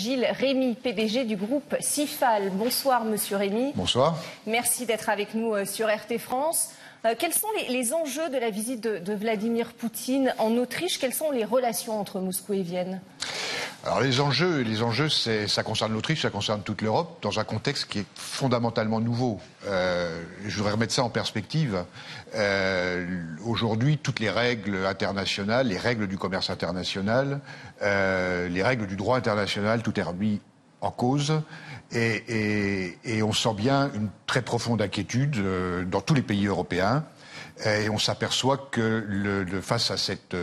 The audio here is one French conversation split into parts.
Gilles Rémy, PDG du groupe Cifal. Bonsoir Monsieur Rémy. Bonsoir. Merci d'être avec nous sur RT France. Quels sont les enjeux de la visite de Vladimir Poutine en Autriche? Quelles sont les relations entre Moscou et Vienne? Alors les enjeux, ça concerne l'Autriche, ça concerne toute l'Europe, dans un contexte qui est fondamentalement nouveau. Je voudrais remettre ça en perspective. Aujourd'hui, toutes les règles internationales, les règles du commerce international, les règles du droit international, tout est remis en cause. Et on sent bien une très profonde inquiétude dans tous les pays européens. Et on s'aperçoit que face à cette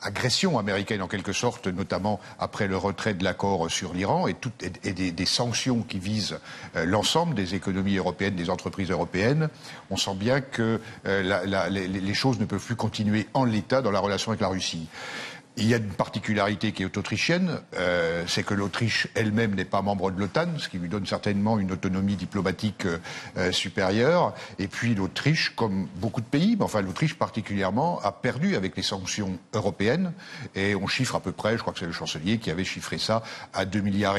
agression américaine en quelque sorte, notamment après le retrait de l'accord sur l'Iran et des sanctions qui visent l'ensemble des économies européennes, des entreprises européennes, on sent bien que les choses ne peuvent plus continuer en l'état dans la relation avec la Russie. Il y a une particularité qui est autrichienne, c'est que l'Autriche elle-même n'est pas membre de l'OTAN, ce qui lui donne certainement une autonomie diplomatique supérieure. Et puis l'Autriche, comme beaucoup de pays, mais enfin l'Autriche particulièrement, a perdu avec les sanctions européennes. Et on chiffre à peu près, je crois que c'est le chancelier qui avait chiffré ça, à 2,5 milliards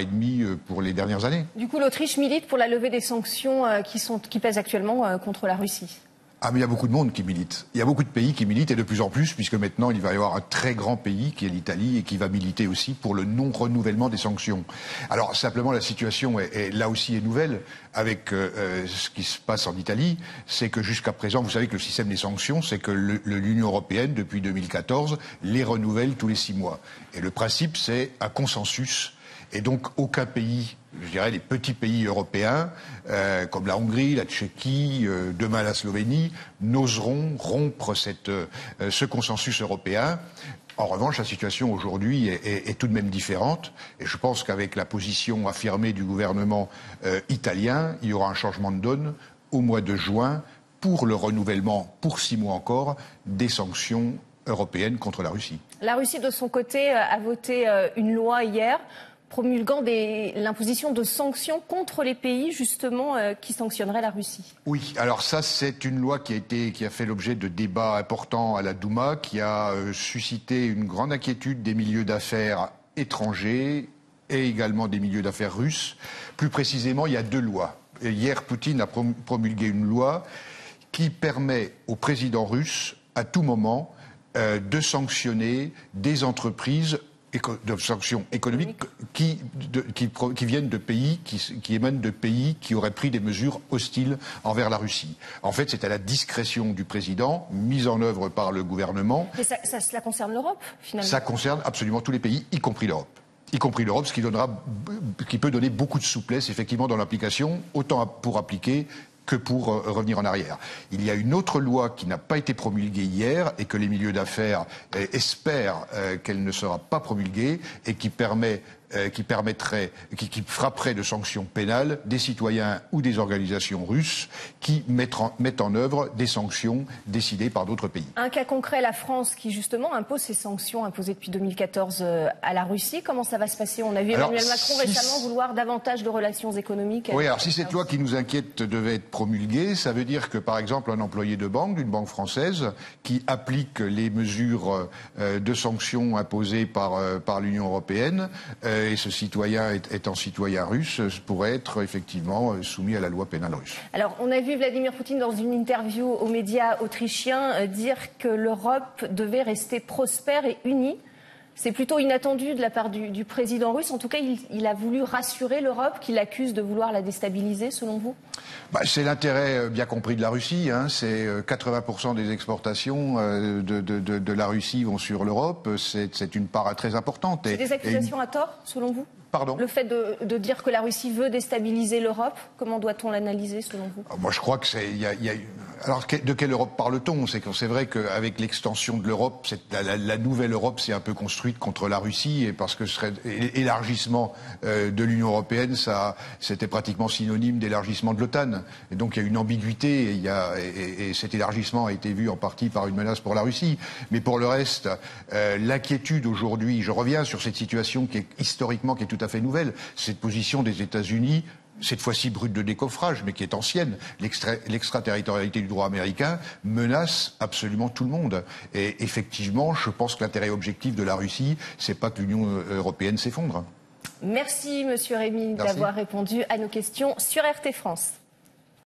pour les dernières années. Du coup, l'Autriche milite pour la levée des sanctions qui pèsent actuellement contre la Russie. Ah, mais il y a beaucoup de monde qui milite. Il y a beaucoup de pays qui militent, et de plus en plus, puisque maintenant il va y avoir un très grand pays qui est l'Italie et qui va militer aussi pour le non-renouvellement des sanctions. Alors simplement la situation est là aussi est nouvelle avec ce qui se passe en Italie, c'est que jusqu'à présent, vous savez que le système des sanctions, c'est que l'Union européenne, depuis 2014, les renouvelle tous les 6 mois. Et le principe, c'est un consensus. Et donc aucun pays, je dirais les petits pays européens, comme la Hongrie, la Tchéquie, demain la Slovénie, n'oseront rompre ce consensus européen. En revanche, la situation aujourd'hui est tout de même différente. Et je pense qu'avec la position affirmée du gouvernement italien, il y aura un changement de donne au mois de juin pour le renouvellement, pour 6 mois encore, des sanctions européennes contre la Russie. La Russie, de son côté, a voté une loi hier promulguant l'imposition de sanctions contre les pays, justement, qui sanctionneraient la Russie. Oui, alors ça, c'est une loi qui a fait l'objet de débats importants à la Douma, qui a suscité une grande inquiétude des milieux d'affaires étrangers et également des milieux d'affaires russes. Plus précisément, il y a 2 lois. Et hier, Poutine a promulgué une loi qui permet au président russe, à tout moment, de sanctionner des entreprises de sanctions économiques qui viennent de pays, qui émanent de pays qui auraient pris des mesures hostiles envers la Russie. En fait, c'est à la discrétion du président, mise en œuvre par le gouvernement. Mais cela concerne l'Europe, finalement. Ça concerne absolument tous les pays, y compris l'Europe. Y compris l'Europe, ce qui peut donner beaucoup de souplesse, effectivement, dans l'application, autant pour appliquer que pour revenir en arrière. Il y a une autre loi qui n'a pas été promulguée hier et que les milieux d'affaires espèrent qu'elle ne sera pas promulguée et qui frapperait de sanctions pénales des citoyens ou des organisations russes qui mettent en œuvre des sanctions décidées par d'autres pays. Un cas concret, la France qui justement impose ces sanctions imposées depuis 2014 à la Russie. Comment ça va se passer? On a vu Emmanuel Macron récemment vouloir davantage de relations économiques. Oui, alors si cette loi qui nous inquiète devait être promulguée, ça veut dire que par exemple un employé de banque, d'une banque française, qui applique les mesures de sanctions imposées par l'Union européenne, et ce citoyen étant citoyen russe, pourrait être effectivement soumis à la loi pénale russe. Alors, on a vu Vladimir Poutine dans une interview aux médias autrichiens dire que l'Europe devait rester prospère et unie. C'est plutôt inattendu de la part du président russe. En tout cas, il a voulu rassurer l'Europe, qu'il accuse de vouloir la déstabiliser, selon vous? C'est l'intérêt bien compris de la Russie. C'est 80% des exportations de la Russie vont sur l'Europe. C'est une part très importante. C'est des accusations à tort, selon vous? Pardon ? Le fait de dire que la Russie veut déstabiliser l'Europe, comment doit-on l'analyser selon vous? Moi, je crois que alors, de quelle Europe parle-t-on? C'est vrai qu'avec l'extension de l'Europe, la nouvelle Europe s'est un peu construite contre la Russie, et parce que l'élargissement de l'Union européenne, c'était pratiquement synonyme d'élargissement de l'OTAN. Et donc il y a une ambiguïté, et cet élargissement a été vu en partie par une menace pour la Russie. Mais pour le reste, l'inquiétude aujourd'hui, je reviens sur cette situation qui est historiquement tout à fait nouvelle, cette position des États-Unis, cette fois-ci brute de décoffrage, mais qui est ancienne, l'extraterritorialité du droit américain, menace absolument tout le monde. Et effectivement, je pense que l'intérêt objectif de la Russie, c'est pas que l'Union européenne s'effondre. Merci, Monsieur Rémy, d'avoir répondu à nos questions sur RT France.